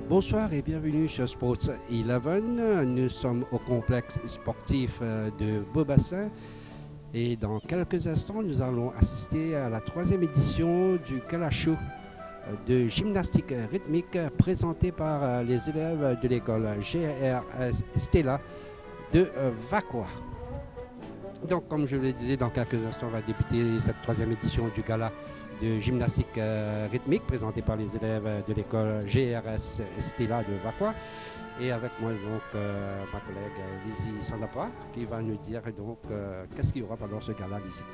Bonsoir et bienvenue sur Sports 11. Nous sommes au complexe sportif de Beaubassin et dans quelques instants, nous allons assister à la troisième édition du Gala Show de gymnastique rythmique présenté par les élèves de l'école GRS Stella de Vacois. Donc, comme je le disais, dans quelques instants, on va débuter cette troisième édition du Gala de gymnastique rythmique présenté par les élèves de l'école GRS Stella de Vacois. Et avec moi, donc, ma collègue Lizzie Sandapa qui va nous dire donc qu'est-ce qu'il y aura pendant ce gala, Lizzie.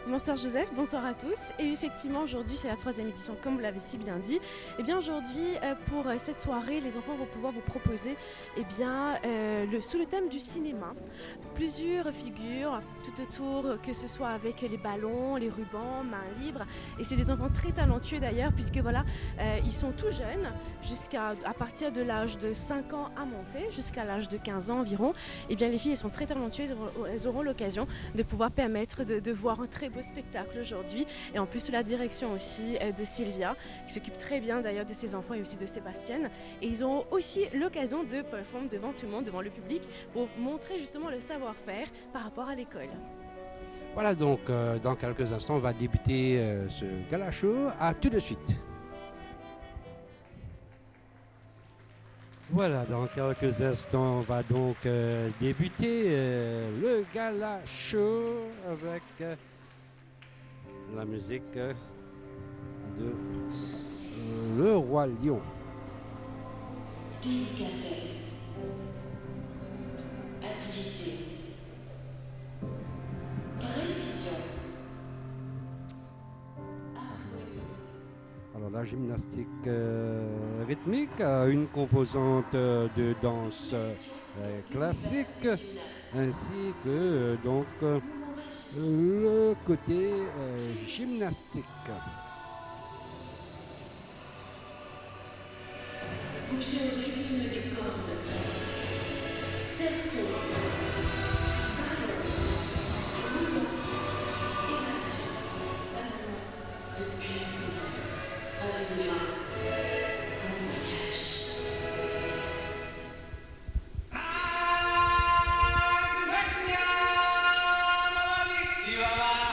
Bonsoir Joseph, bonsoir à tous. Et effectivement, aujourd'hui, c'est la troisième édition, comme vous l'avez si bien dit. Et bien aujourd'hui, pour cette soirée, les enfants vont pouvoir vous proposer, sous le thème du cinéma, plusieurs figures tout autour, que ce soit avec les ballons, les rubans, mains libres. Et c'est des enfants très talentueux d'ailleurs, puisque voilà, ils sont tout jeunes, à partir de l'âge de 5 ans à monter, jusqu'à l'âge de 15 ans environ. Et bien les filles, elles sont très talentueuses, elles auront l'occasion de pouvoir permettre de voir un très beau spectacle aujourd'hui, et en plus sous la direction aussi de Sylvia, qui s'occupe très bien d'ailleurs de ses enfants et aussi de Sébastien. Et ils auront aussi l'occasion de performer devant tout le monde, devant le public, pour montrer justement le savoir-faire par rapport à l'école. Voilà, donc dans quelques instants, on va débuter ce Gala Show. À tout de suite. Voilà, dans quelques instants, on va donc débuter le Gala Show avec la musique de Le Roi Lion. Délicatesse, habileté, précision, harmonie. Alors la gymnastique rythmique a une composante de danse classique ainsi que donc le côté gymnastique. Bougez au rythme des cordes. Cerceau, ballon, ruban, évasion, ballon, depuis avec les mains. Bon voyage.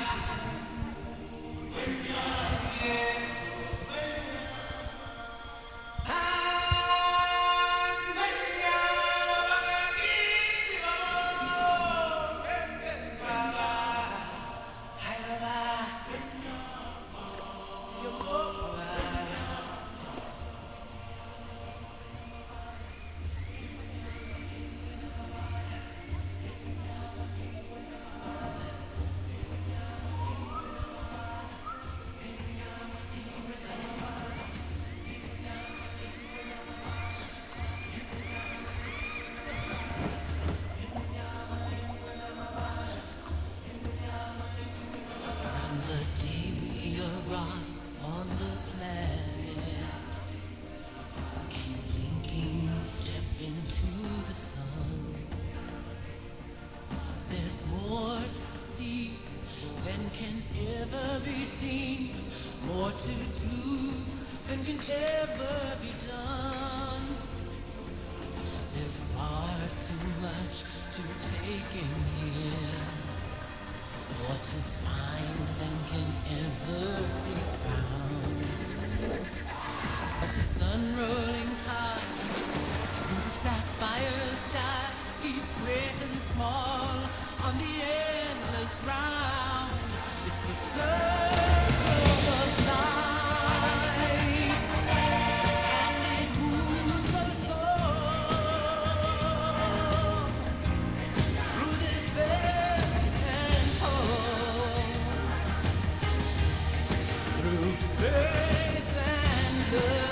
Faith and love.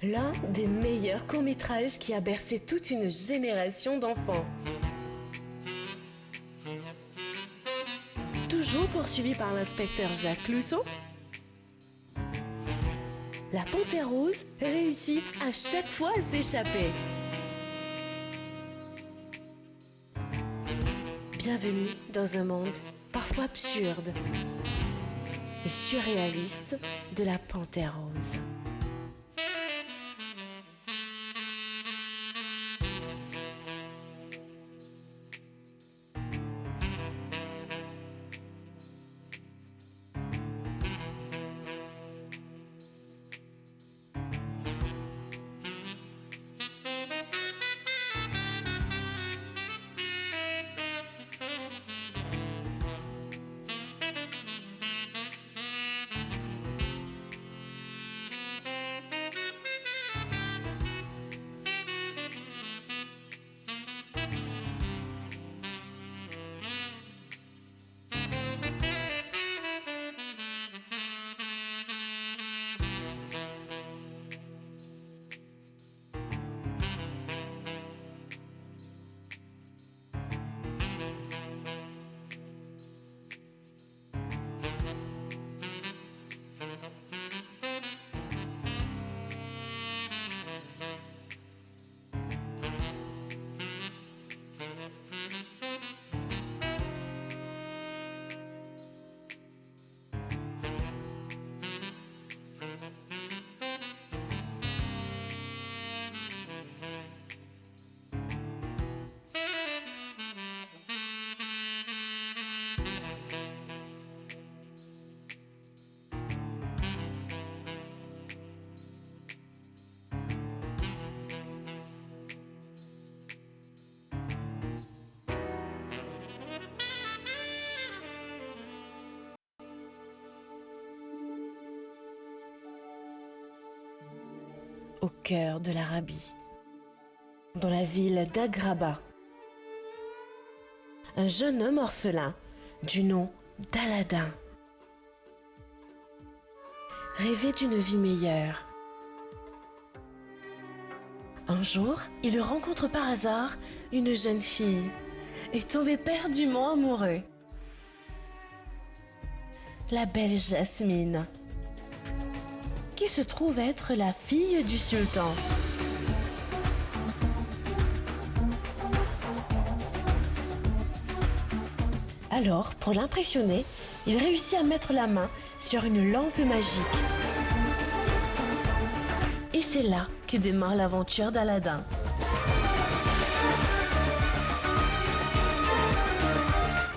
L'un des meilleurs courts-métrages qui a bercé toute une génération d'enfants. Toujours poursuivi par l'inspecteur Jacques Clouseau, la panthère rose réussit à chaque fois à s'échapper. Bienvenue dans un monde parfois absurde et surréaliste de la panthère rose. Au cœur de l'Arabie, dans la ville d'Agraba, un jeune homme orphelin du nom d'Aladin rêvait d'une vie meilleure. Un jour, il rencontre par hasard une jeune fille et tombe éperdument amoureux. La belle Jasmine, qui se trouve être la fille du sultan. Alors, pour l'impressionner, il réussit à mettre la main sur une lampe magique. Et c'est là que démarre l'aventure d'Aladin.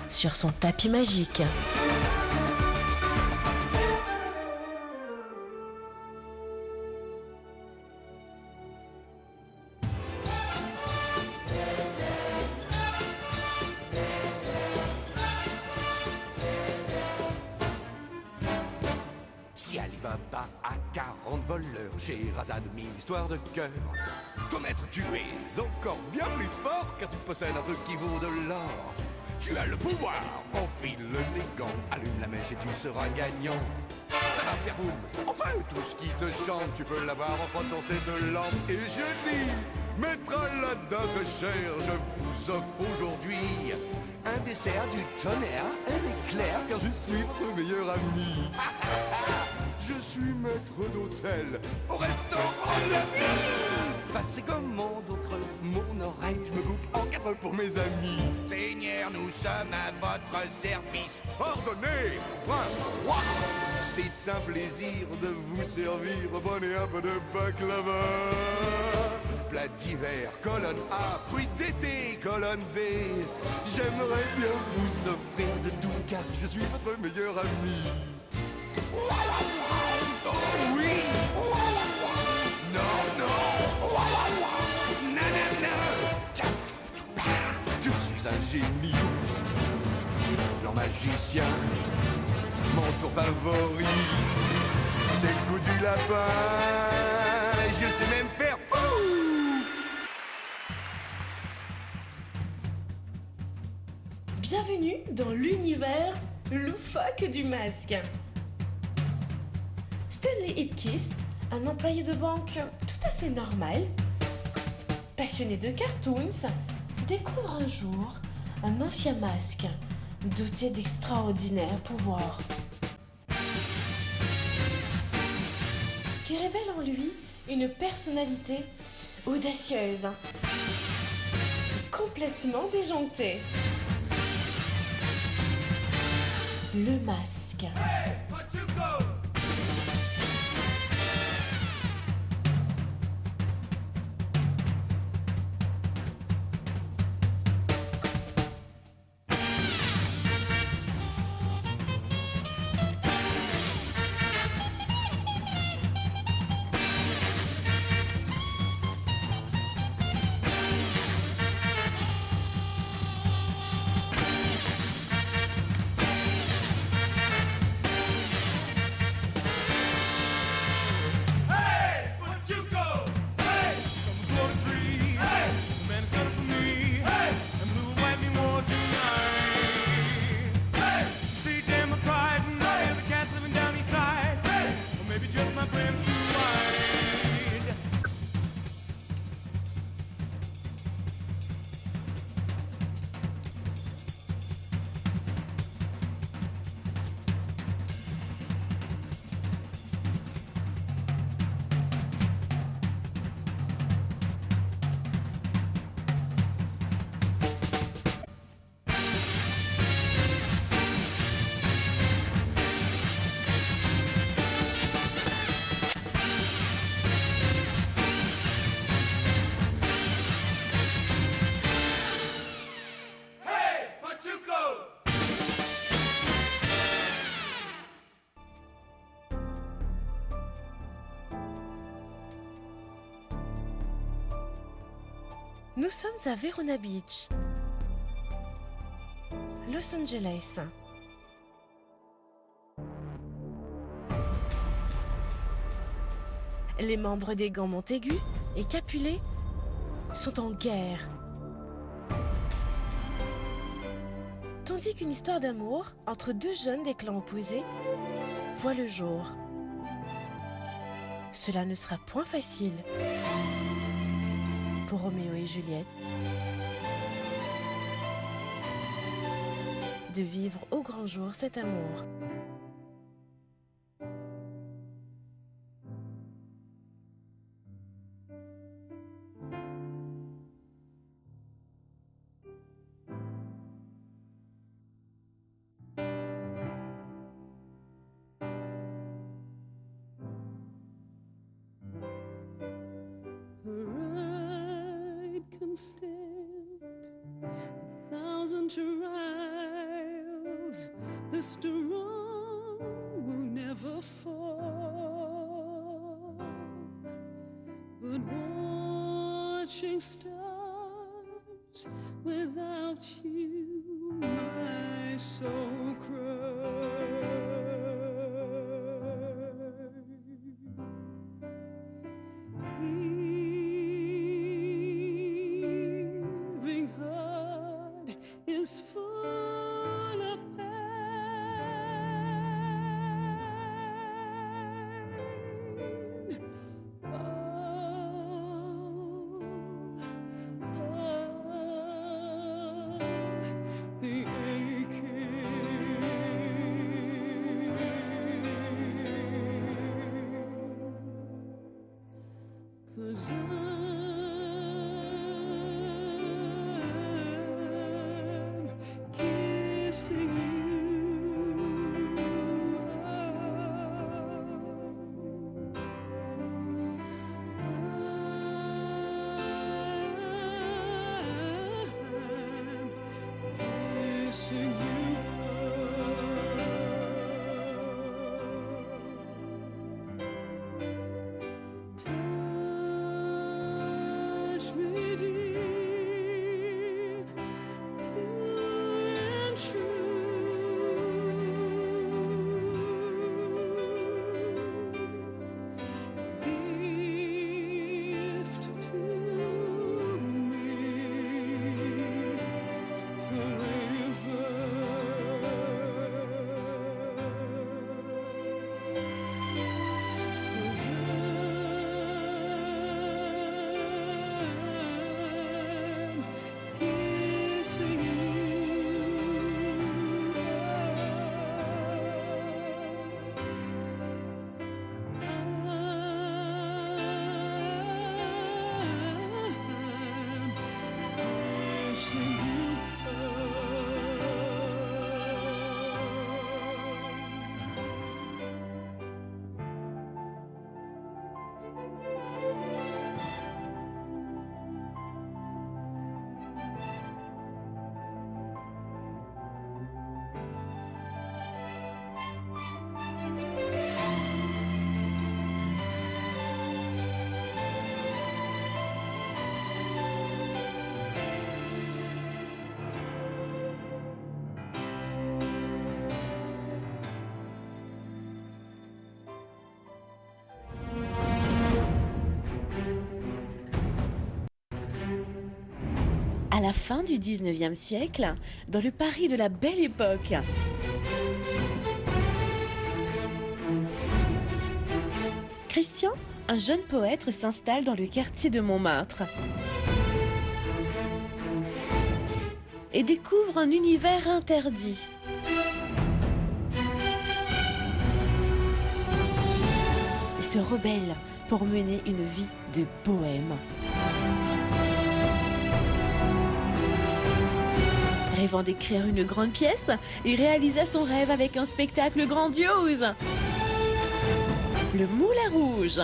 Sur son tapis magique. Si Alibaba a 40 voleurs, Scheherazade 1000 histoires de cœur. Toi maître, tu es encore bien plus fort car tu possèdes un truc qui vaut de l'or. Tu as le pouvoir, enfile les gants, allume la mèche et tu seras gagnant. Ça va faire boum, enfin tout ce qui te chante, tu peux l'avoir en frottant cette lampe. Et je dis, maître Aladin très cher, je vous offre aujourd'hui un dessert du tonnerre, un éclair, car je suis votre meilleur ami. Je suis maître d'hôtel au restaurant Le Mille. Passez commande au creux, mon oreille, je me coupe en quatre pour mes amis. Seigneur, nous sommes à votre service. Ordonnez, prince roi. C'est un plaisir de vous servir, prenez un peu de baklava. Plat d'hiver, colonne A, fruits d'été, colonne B. J'aimerais bien vous offrir de tout car je suis votre meilleur ami. Oh oui! Non, non! Nanana! Je suis un génie, blanc magicien. Mon tour favori, c'est le coup du lapin. Je sais même faire ouh! Bienvenue dans l'univers loufoque du masque. Stanley Ipkiss, un employé de banque tout tout à fait normal, passionné de cartoons, découvre un jour un ancien masque doté d'extraordinaires pouvoirs qui révèle en lui une personnalité audacieuse, complètement déjantée. Le masque. Nous sommes à Verona Beach, Los Angeles. Les membres des gangs Montaigu et Capulet sont en guerre. Tandis qu'une histoire d'amour entre deux jeunes des clans opposés voit le jour. Cela ne sera point facile pour Roméo et Juliette de vivre au grand jour cet amour. Stand 1,000 trials, the strong will never fall, but watching stars without you, my soul cries. Is full of pain. The aching. 'Cause kissing you. I'm kissing you. Time à la fin du 19e siècle, dans le Paris de la Belle Époque. Christian, un jeune poète, s'installe dans le quartier de Montmartre et découvre un univers interdit. Il se rebelle pour mener une vie de bohème. Rêvant d'écrire une grande pièce, il réalisa son rêve avec un spectacle grandiose. Le Moulin Rouge.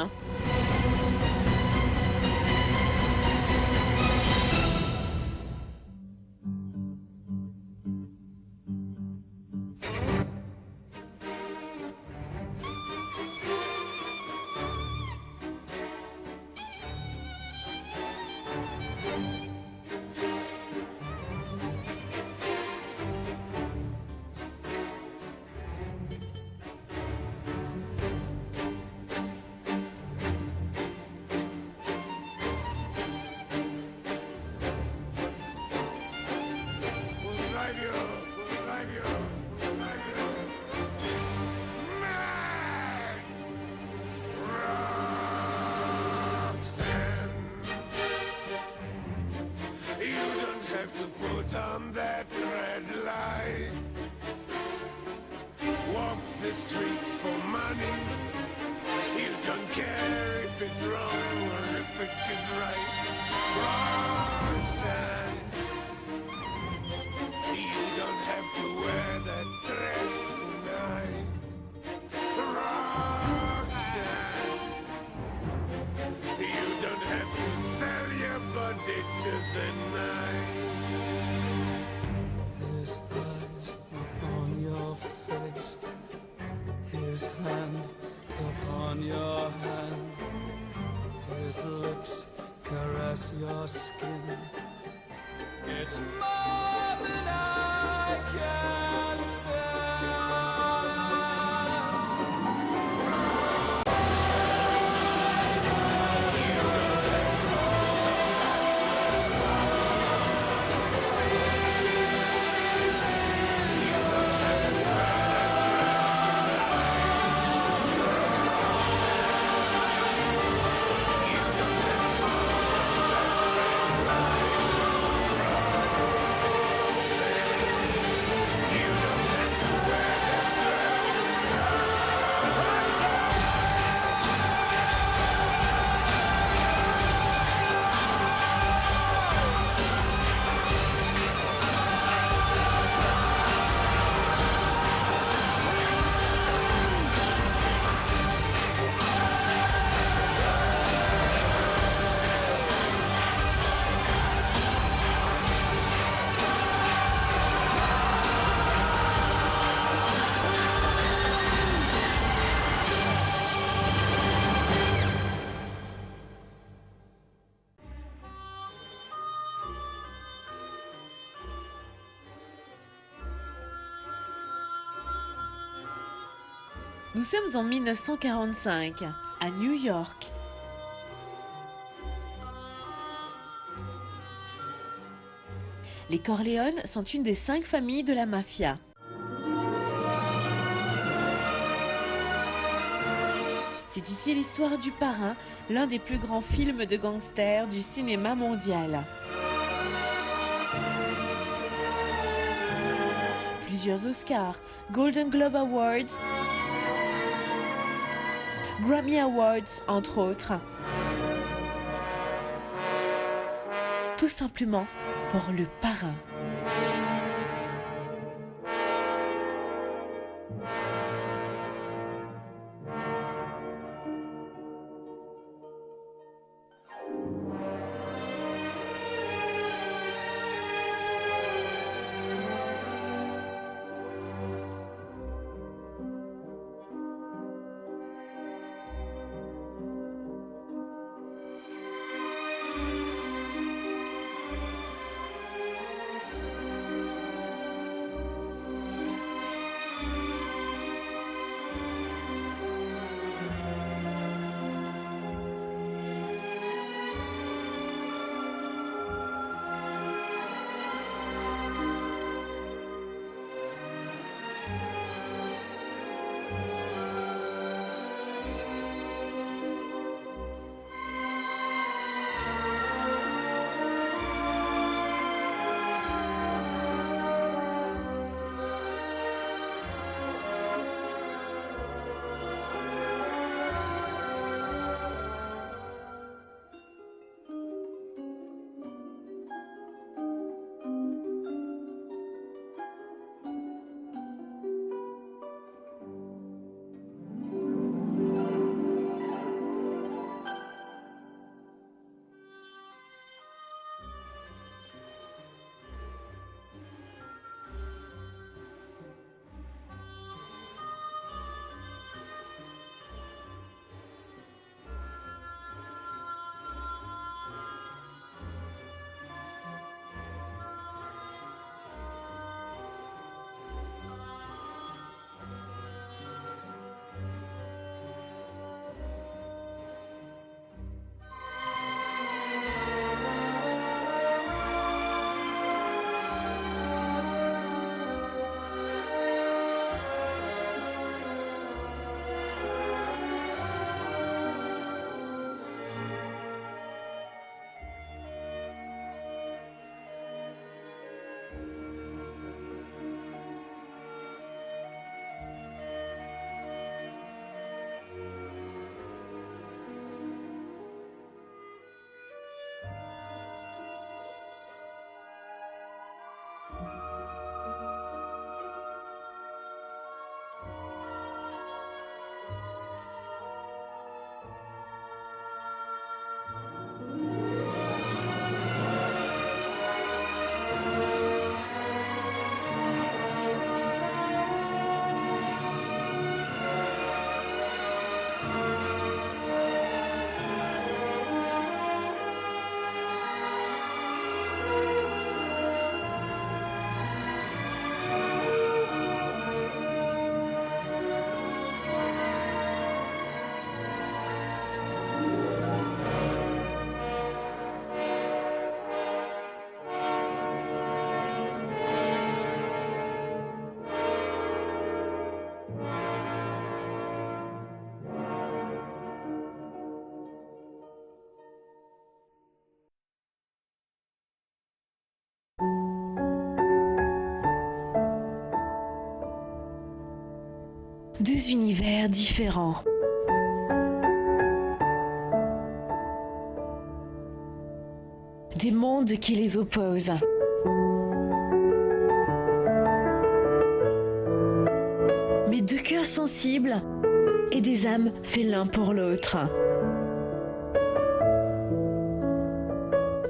On that red light, walk the streets for money. You don't care if it's wrong or if it is right. Roxanne, you don't have to wear that dress tonight. Roxanne, you don't have to sell your body to the night. His eyes upon your face, his hand upon your hand, his lips caress your skin. It's more than I can stand. Nous sommes en 1945, à New York. Les Corleone sont une des 5 familles de la mafia. C'est ici l'histoire du Parrain, l'un des plus grands films de gangsters du cinéma mondial. Plusieurs Oscars, Golden Globe Awards, Grammy Awards, entre autres. Tout simplement pour le Parrain. Deux univers différents. Des mondes qui les opposent. Mais deux cœurs sensibles et des âmes faits l'un pour l'autre.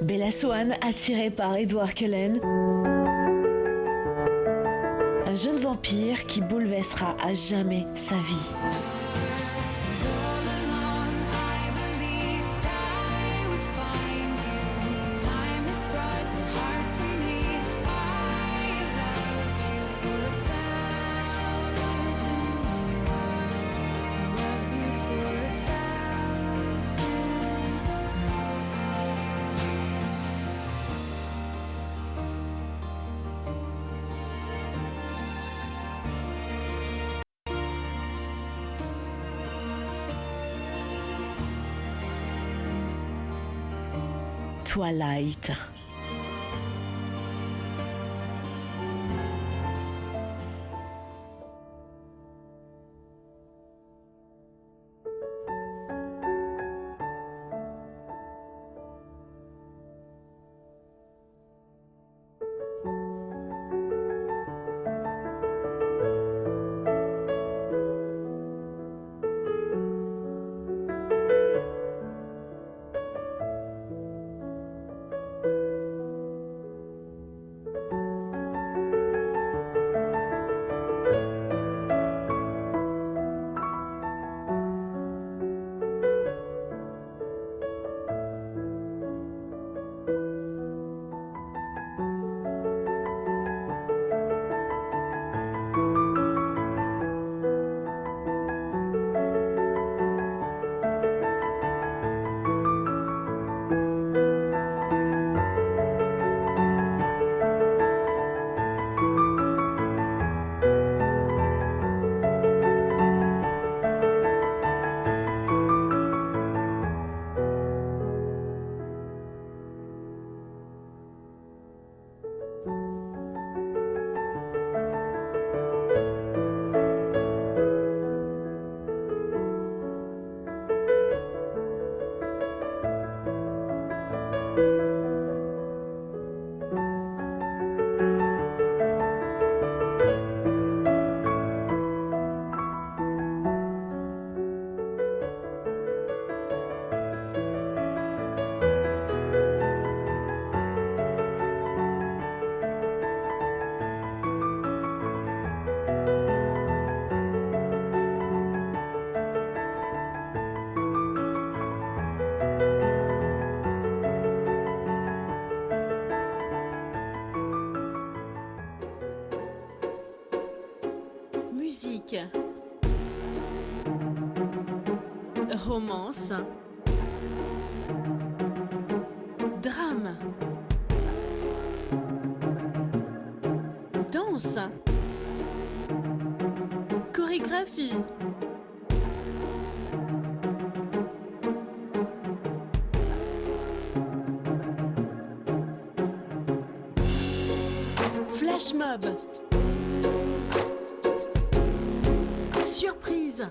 Bella Swan, attirée par Edward Cullen, un jeune vampire qui bouleversera à jamais sa vie. Twilight. Musique, romance, drame, danse, chorégraphie, flash mob, surprise,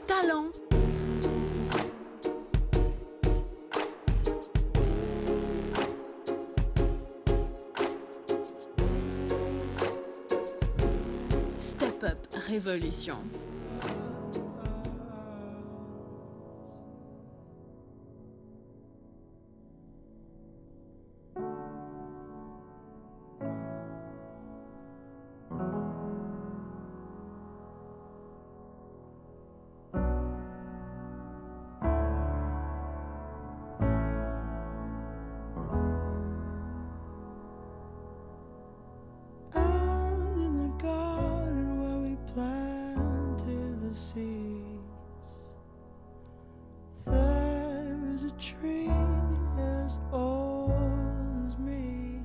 talent, step up, révolution. Out in the garden where we planted the seeds, there is a tree as old as me.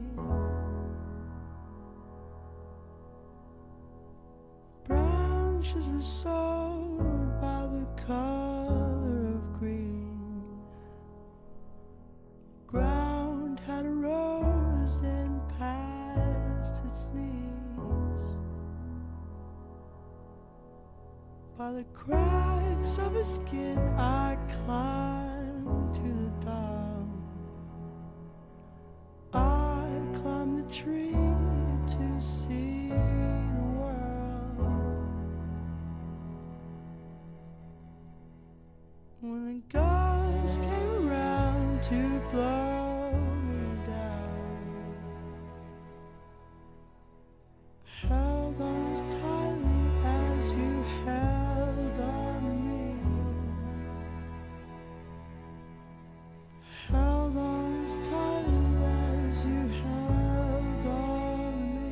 Branches were sold by the color of green. Ground had a rose then past its knees. By the cracks of his skin, I climbed to the top. I climbed the tree to see the world. When the guys came around to blow me down, held on as tightly as you held on me. Held on as tightly as you held on me.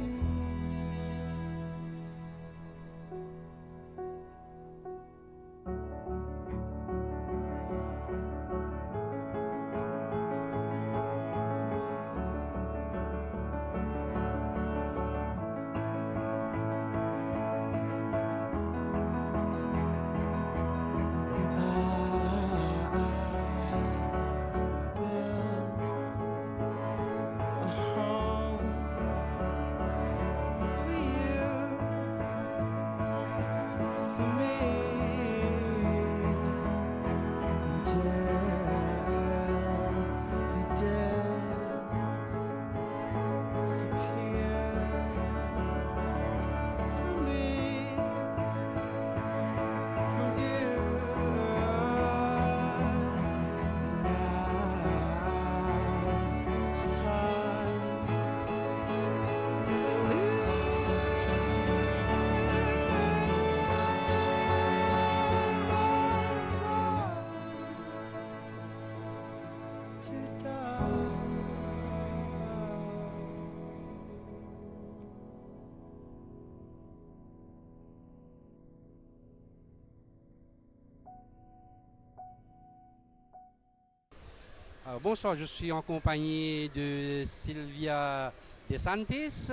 Bonsoir, je suis en compagnie de Sylvia DeSantis,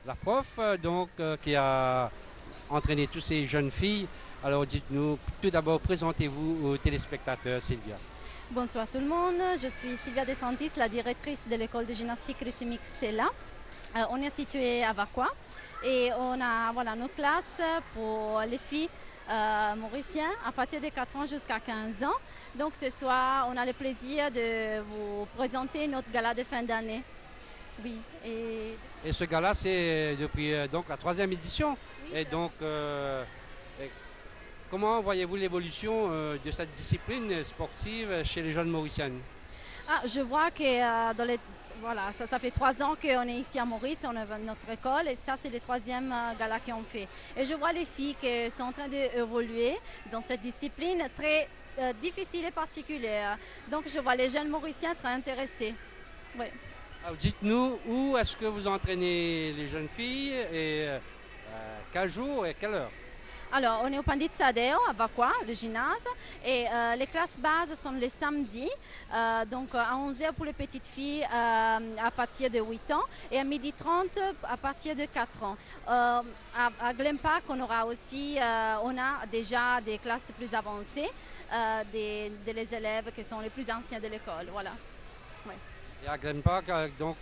la prof, qui a entraîné toutes ces jeunes filles. Alors dites-nous, tout d'abord, présentez-vous aux téléspectateurs, Sylvia. Bonsoir tout le monde, je suis Sylvia DeSantis, la directrice de l'école de gymnastique rythmique Stella. On est situé à Vacois et on a nos classes pour les filles mauriciennes à partir de 4 ans jusqu'à 15 ans. Donc ce soir, on a le plaisir de vous présenter notre gala de fin d'année. Oui. Et ce gala, c'est depuis donc la 3e édition. Oui. Et donc, comment voyez-vous l'évolution de cette discipline sportive chez les jeunes mauriciennes? Je vois que ça fait 3 ans qu'on est ici à Maurice, on a notre école et ça c'est le 3e gala qu'on fait. Et je vois les filles qui sont en train d'évoluer dans cette discipline très difficile et particulière. Donc je vois les jeunes mauriciens très intéressés. Oui. Alors, dites-nous, où est-ce que vous entraînez les jeunes filles et quel jour et quelle heure? Alors, on est au Pandit Sadeo à Vacois, le gymnase, et les classes bases sont les samedis, donc à 11h pour les petites filles à partir de 8 ans et à 12h30 à partir de 4 ans. À Glen Park, on aura aussi, on a déjà des classes plus avancées, des élèves qui sont les plus anciens de l'école, voilà. Ouais. Et à Glen Park, donc,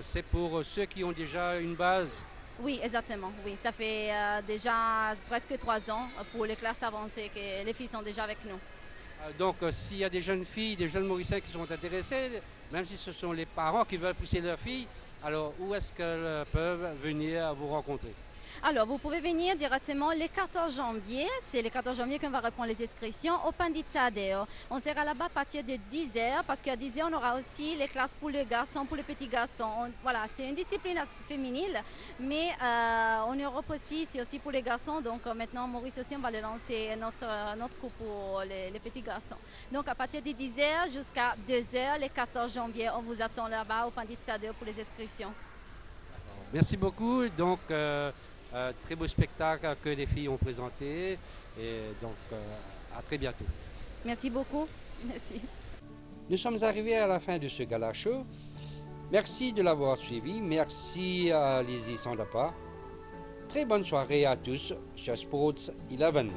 c'est pour ceux qui ont déjà une base? Oui, exactement. Oui, ça fait déjà presque 3 ans pour les classes avancées que les filles sont déjà avec nous. Donc, s'il y a des jeunes filles, des jeunes mauriciens qui sont intéressés, même si ce sont les parents qui veulent pousser leurs filles, alors où est-ce qu'elles peuvent venir vous rencontrer? Alors, vous pouvez venir directement le 14 janvier. C'est le 14 janvier qu'on va reprendre les inscriptions au Pandit Sadeo. On sera là-bas à partir de 10h parce qu'à 10h, on aura aussi les classes pour les garçons, pour les petits garçons. Voilà, c'est une discipline féminine, mais en Europe aussi, c'est aussi pour les garçons. Donc maintenant, Maurice aussi, on va lancer notre cours pour les petits garçons. Donc à partir de 10h jusqu'à 2h, le 14 janvier, on vous attend là-bas au Pandit Sadeo pour les inscriptions. Merci beaucoup. Donc, très beau spectacle que les filles ont présenté. Et donc, à très bientôt. Merci beaucoup. Merci. Nous sommes arrivés à la fin de ce gala show. Merci de l'avoir suivi. Merci à Lizzie Sandapa. Très bonne soirée à tous sur Sports 11.